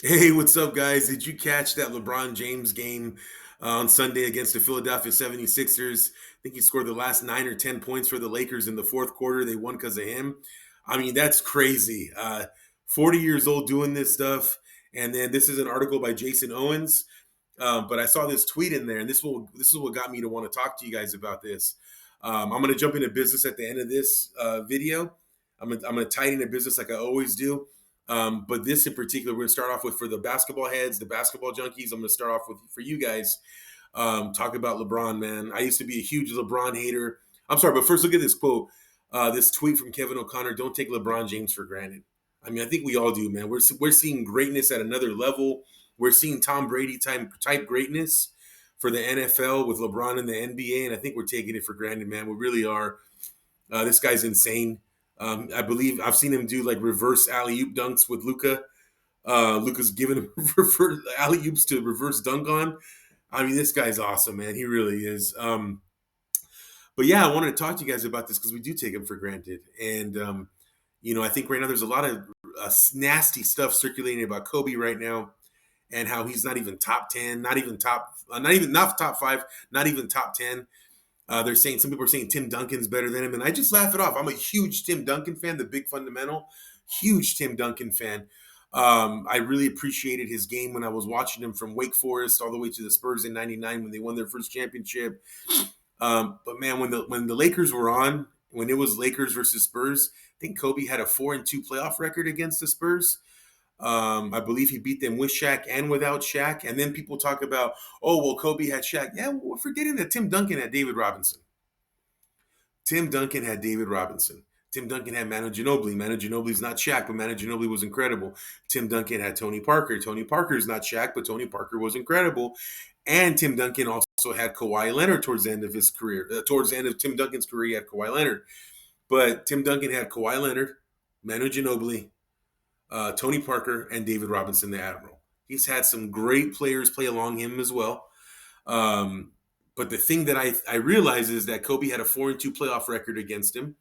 Hey, what's up, guys? Did you catch that LeBron James game on Sunday against the Philadelphia 76ers? I think he scored the last 9 or 10 points for the Lakers in the fourth quarter. They won because of him. I mean, that's crazy. 40 years old doing this stuff. And then this is an article by Jason Owens. But I saw this tweet in there, and this is what got me to want to talk to you guys about this. I'm going to jump into business at the end of this video. I'm gonna tie it into business like I always do. But this in particular, we're gonna start off with for the basketball heads, the basketball junkies. I'm gonna start off with for you guys. Talk about LeBron, man. I used to be a huge LeBron hater. I'm sorry, but first look at this quote, this tweet from Kevin O'Connor. Don't take LeBron James for granted. I mean, I think we all do, man. We're seeing greatness at another level. We're seeing Tom Brady type greatness for the NFL with LeBron in the NBA, and I think we're taking it for granted, man. We really are. This guy's insane. I believe I've seen him do like reverse alley oop dunks with Luca. Luca's giving him alley oops to reverse dunk on. I mean, this guy's awesome, man. He really is. But yeah, I wanted to talk to you guys about this because we do take him for granted. And, I think right now there's a lot of nasty stuff circulating about Kobe right now and how he's not even top 10, not top five, not even top 10. They're saying some people are saying Tim Duncan's better than him, and I just laugh it off. I'm a huge Tim Duncan fan, the big fundamental, huge Tim Duncan fan. I really appreciated his game when I was watching him from Wake Forest all the way to the Spurs in '99 when they won their first championship. But man, when the Lakers were on, when it was Lakers versus Spurs, I think Kobe had a 4-2 playoff record against the Spurs. I believe he beat them with Shaq and without Shaq. And then people talk about, oh, well, Kobe had Shaq. Yeah, well, we're forgetting that Tim Duncan had David Robinson. Tim Duncan had David Robinson. Tim Duncan had Manu Ginobili. Manu Ginobili's not Shaq, but Manu Ginobili was incredible. Tim Duncan had Tony Parker. Tony Parker's not Shaq, but Tony Parker was incredible. And Tim Duncan also had Kawhi Leonard towards the end of his career. Towards the end of Tim Duncan's career, he had Kawhi Leonard. But Tim Duncan had Kawhi Leonard, Manu Ginobili, Tony Parker, and David Robinson, the Admiral. He's had some great players play along him as well. But the thing that I realize is that Kobe had a 4-2 playoff record against him.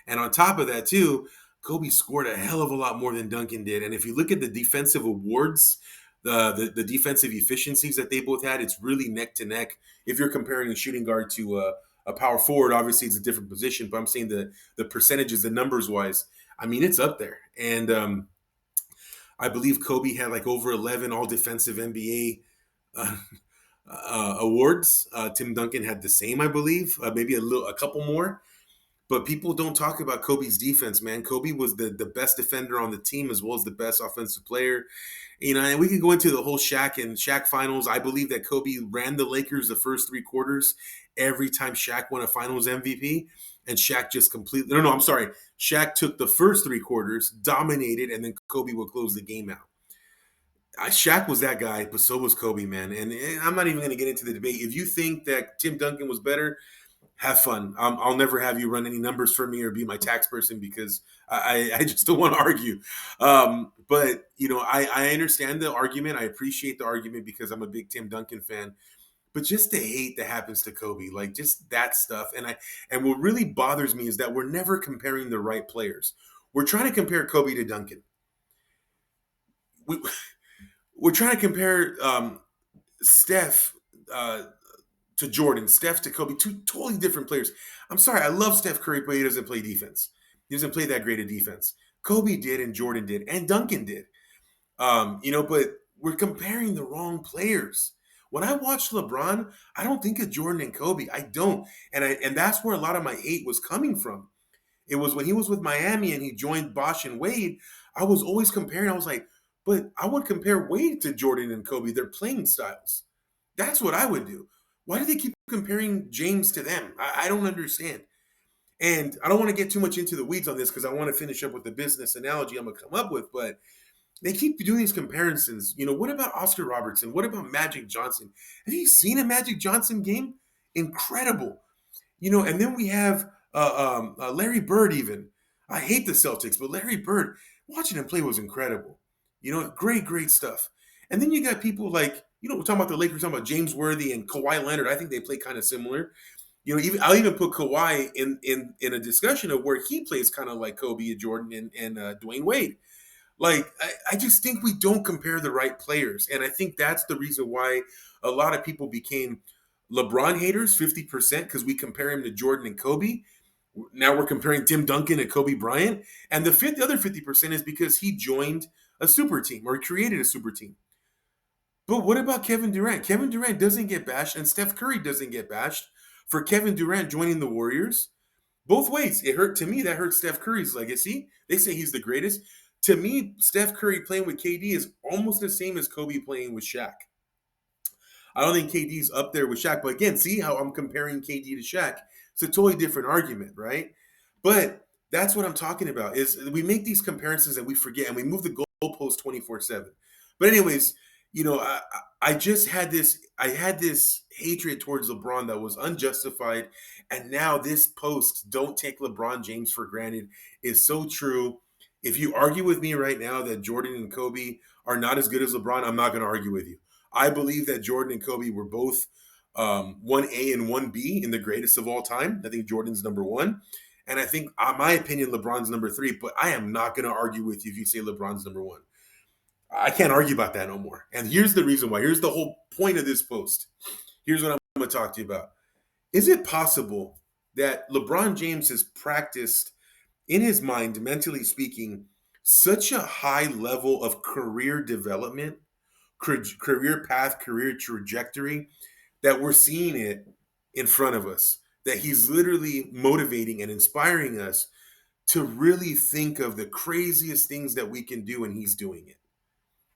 And on top of that, too, Kobe scored a hell of a lot more than Duncan did. And if you look at the defensive awards, the defensive efficiencies that they both had, it's really neck to neck. If you're comparing a shooting guard to a power forward, obviously it's a different position. But I'm saying the percentages, the numbers wise, I mean, it's up there. And I believe Kobe had like over 11 all defensive NBA awards. Tim Duncan had the same, I believe, maybe a couple more. But people don't talk about Kobe's defense, man. Kobe was the best defender on the team as well as the best offensive player. And we can go into the whole Shaq finals. I believe that Kobe ran the Lakers the first 3 quarters every time Shaq won a finals MVP. And Shaq just completely, no, I'm sorry. Shaq took the first 3 quarters, dominated, and then Kobe would close the game out. Shaq was that guy, but so was Kobe, man. And I'm not even going to get into the debate. If you think that Tim Duncan was better, have fun. I'll never have you run any numbers for me or be my tax person because I just don't want to argue. But I understand the argument. I appreciate the argument because I'm a big Tim Duncan fan. But just the hate that happens to Kobe, like just that stuff, and what really bothers me is that we're never comparing the right players. We're trying to compare Kobe to Duncan. We, we're trying to compare Steph to Jordan, Steph to Kobe, two totally different players. I'm sorry, I love Steph Curry, but he doesn't play defense. He doesn't play that great of defense. Kobe did, and Jordan did, and Duncan did. But we're comparing the wrong players. When I watch LeBron, I don't think of Jordan and Kobe. I don't, and that's where a lot of my hate was coming from. It was when he was with Miami and he joined Bosh and Wade. I was always comparing. I was like, but I would compare Wade to Jordan and Kobe. Their playing styles. That's what I would do. Why do they keep comparing James to them? I don't understand. And I don't want to get too much into the weeds on this because I want to finish up with the business analogy I'm going to come up with. But they keep doing these comparisons. What about Oscar Robertson? What about Magic Johnson? Have you seen a Magic Johnson game? Incredible. And then we have Larry Bird even. I hate the Celtics, but Larry Bird, watching him play was incredible. Great, great stuff. And then you got people like, we're talking about the Lakers, talking about James Worthy and Kawhi Leonard. I think they play kind of similar. I'll even put Kawhi in a discussion of where he plays kind of like Kobe and Jordan and Dwayne Wade. Like, I just think we don't compare the right players. And I think that's the reason why a lot of people became LeBron haters, 50%, because we compare him to Jordan and Kobe. Now we're comparing Tim Duncan and Kobe Bryant. And the other 50% is because he joined a super team or created a super team. But what about Kevin Durant? Kevin Durant doesn't get bashed, and Steph Curry doesn't get bashed for Kevin Durant joining the Warriors. Both ways. It hurt to me. That hurt Steph Curry's legacy. They say he's the greatest. To me, Steph Curry playing with KD is almost the same as Kobe playing with Shaq. I don't think KD's up there with Shaq. But again, see how I'm comparing KD to Shaq? It's a totally different argument, right? But that's what I'm talking about. Is we make these comparisons and we forget and we move the goalpost 24/7. But anyways, I just had this. I had this hatred towards LeBron that was unjustified, and now this post, "Don't take LeBron James for granted," is so true. If you argue with me right now that Jordan and Kobe are not as good as LeBron, I'm not going to argue with you. I believe that Jordan and Kobe were both 1A and 1B in the greatest of all time. I think Jordan's number one. And I think, my opinion, LeBron's number three, but I am not going to argue with you if you say LeBron's number one. I can't argue about that no more. And here's the reason why. Here's the whole point of this post. Here's what I'm going to talk to you about. Is it possible that LeBron James has practiced in his mind, mentally speaking, such a high level of career development, career path, career trajectory, that we're seeing it in front of us? That he's literally motivating and inspiring us to really think of the craziest things that we can do, and he's doing it.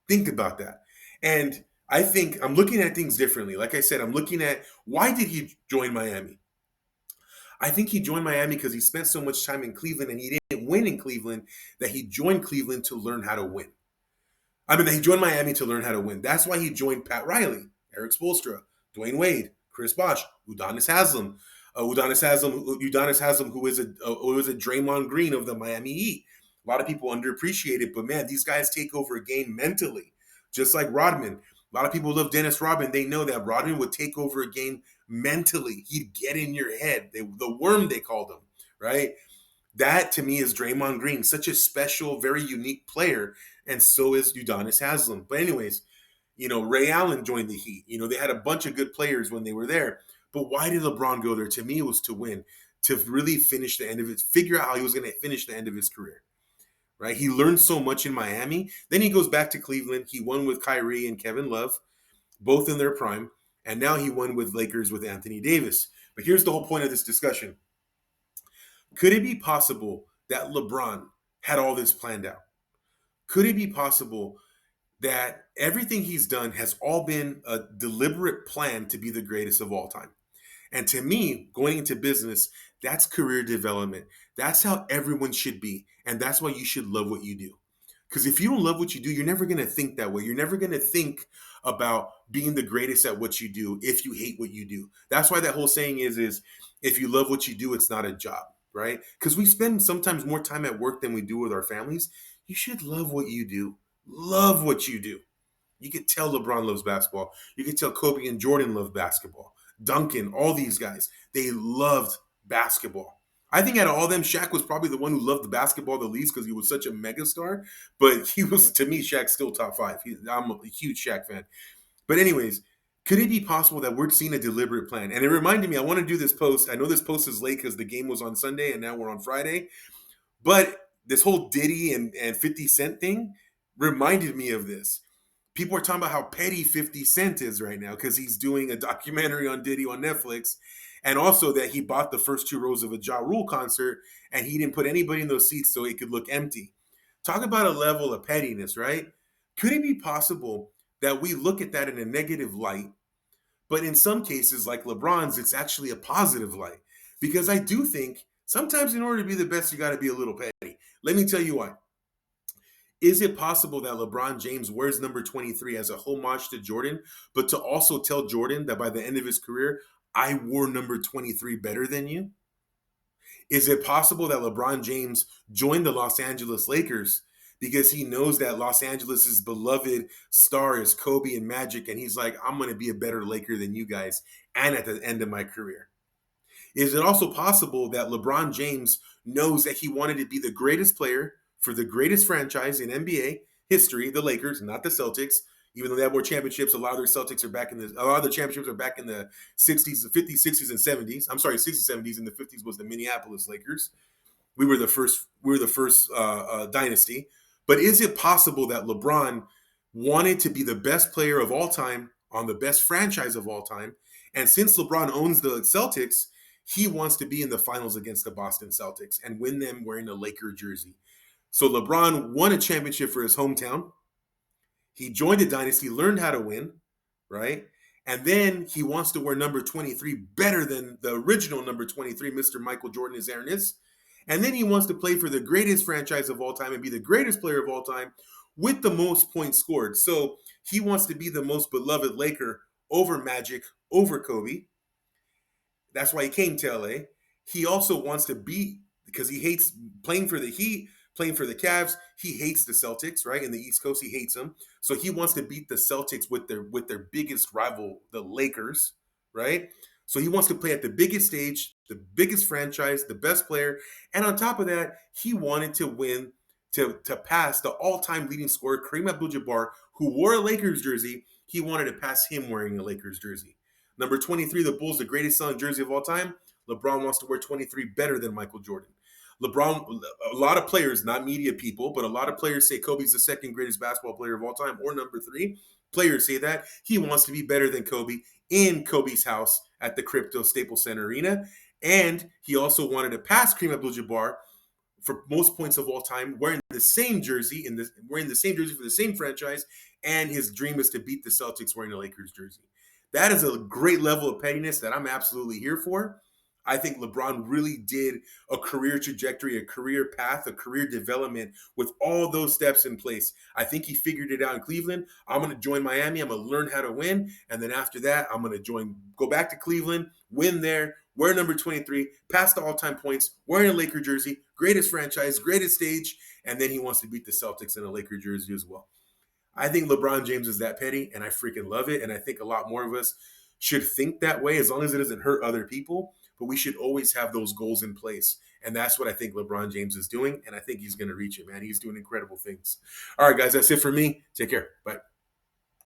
Think about that. And I think I'm looking at things differently. Like I said, I'm looking at, why did he join Miami? I think he joined Miami because he spent so much time in Cleveland and he didn't win in Cleveland, that he joined Cleveland to learn how to win. He joined Miami to learn how to win. That's why he joined Pat Riley, Eric Spoelstra, Dwayne Wade, Chris Bosh, Udonis Haslem, Udonis Haslem, who was a Draymond Green of the Miami Heat. A lot of people underappreciate it, but man, these guys take over a game mentally, just like Rodman. A lot of people love Dennis Rodman. They know that Rodman would take over a game mentally. He'd get in your head. The worm, they called him, right? That to me is Draymond Green, such a special, very unique player, and so is Udonis Haslem. But anyways, Ray Allen joined the Heat. They had a bunch of good players when they were there. But why did LeBron go there? To me, it was to win, to really finish the end of it, figure out how he was going to finish the end of his career. Right? He learned so much in Miami. Then he goes back to Cleveland. He won with Kyrie and Kevin Love, both in their prime. And now he won with Lakers with Anthony Davis. But here's the whole point of this discussion. Could it be possible that LeBron had all this planned out? Could it be possible that everything he's done has all been a deliberate plan to be the greatest of all time? And to me, going into business, that's career development. That's how everyone should be. And that's why you should love what you do. Because if you don't love what you do, you're never going to think that way. You're never going to think about being the greatest at what you do if you hate what you do. That's why that whole saying is if you love what you do, it's not a job, right? Because we spend sometimes more time at work than we do with our families. You should love what you do. Love what you do. You could tell LeBron loves basketball. You could tell Kobe and Jordan love basketball. Duncan, all these guys, they loved basketball. I think out of all of them, Shaq was probably the one who loved the basketball the least because he was such a megastar. But he was, to me, Shaq's still top five. I'm a huge Shaq fan. But anyways, could it be possible that we're seeing a deliberate plan? And it reminded me, I want to do this post. I know this post is late because the game was on Sunday and now we're on Friday. But this whole Diddy and 50 Cent thing reminded me of this. People are talking about how petty 50 Cent is right now because he's doing a documentary on Diddy on Netflix. And also that he bought the first 2 rows of a Ja Rule concert and he didn't put anybody in those seats so it could look empty. Talk about a level of pettiness, right? Could it be possible that we look at that in a negative light, but in some cases, like LeBron's, it's actually a positive light? Because I do think sometimes in order to be the best, you got to be a little petty. Let me tell you why. Is it possible that LeBron James wears number 23 as a homage to Jordan, but to also tell Jordan that by the end of his career, I wore number 23 better than you? Is it possible that LeBron James joined the Los Angeles Lakers because he knows that Los Angeles' beloved star is Kobe and Magic, and he's like, I'm going to be a better Laker than you guys, and at the end of my career? Is it also possible that LeBron James knows that he wanted to be the greatest player for the greatest franchise in NBA history, the Lakers, not the Celtics. Even though they have more championships, a lot of their Celtics are back in the. A lot of the championships are back in the 60s, the 50s, 60s, and 70s. I'm sorry, 60s, 70s, and the 50s was the Minneapolis Lakers. We were the first. We were the first dynasty. But is it possible that LeBron wanted to be the best player of all time on the best franchise of all time, and since LeBron owns the Celtics, he wants to be in the finals against the Boston Celtics and win them wearing a Laker jersey. So LeBron won a championship for his hometown. He joined the dynasty, learned how to win, right? And then he wants to wear number 23 better than the original number 23, Mr. Michael Jordan is Airness. And then he wants to play for the greatest franchise of all time and be the greatest player of all time with the most points scored. So he wants to be the most beloved Laker over Magic, over Kobe. That's why he came to LA. He also wants to be, because he hates playing for the Heat, playing for the Cavs. He hates the Celtics, right? In the East Coast, he hates them. So he wants to beat the Celtics with their biggest rival, the Lakers, right? So he wants to play at the biggest stage, the biggest franchise, the best player. And on top of that, he wanted to win to pass the all-time leading scorer, Kareem Abdul-Jabbar, who wore a Lakers jersey. He wanted to pass him wearing a Lakers jersey. Number 23, the Bulls, the greatest selling jersey of all time. LeBron wants to wear 23 better than Michael Jordan. LeBron, a lot of players, not media people, but a lot of players say Kobe's the second greatest basketball player of all time, or number 3. Players say that. He wants to be better than Kobe in Kobe's house at the Crypto Staples Center Arena. And he also wanted to pass Kareem Abdul-Jabbar for most points of all time, wearing the same jersey wearing the same jersey for the same franchise, and his dream is to beat the Celtics wearing a Lakers jersey. That is a great level of pettiness that I'm absolutely here for. I think LeBron really did a career trajectory, a career path, a career development with all those steps in place. I think he figured it out in Cleveland. I'm going to join Miami. I'm going to learn how to win. And then after that, I'm going to go back to Cleveland, win there, wear number 23, pass the all-time points, wearing a Laker jersey, greatest franchise, greatest stage. And then he wants to beat the Celtics in a Laker jersey as well. I think LeBron James is that petty, and I freaking love it. And I think a lot more of us should think that way, as long as it doesn't hurt other people. But we should always have those goals in place. And that's what I think LeBron James is doing. And I think he's going to reach it, man. He's doing incredible things. All right, guys, that's it for me. Take care. Bye.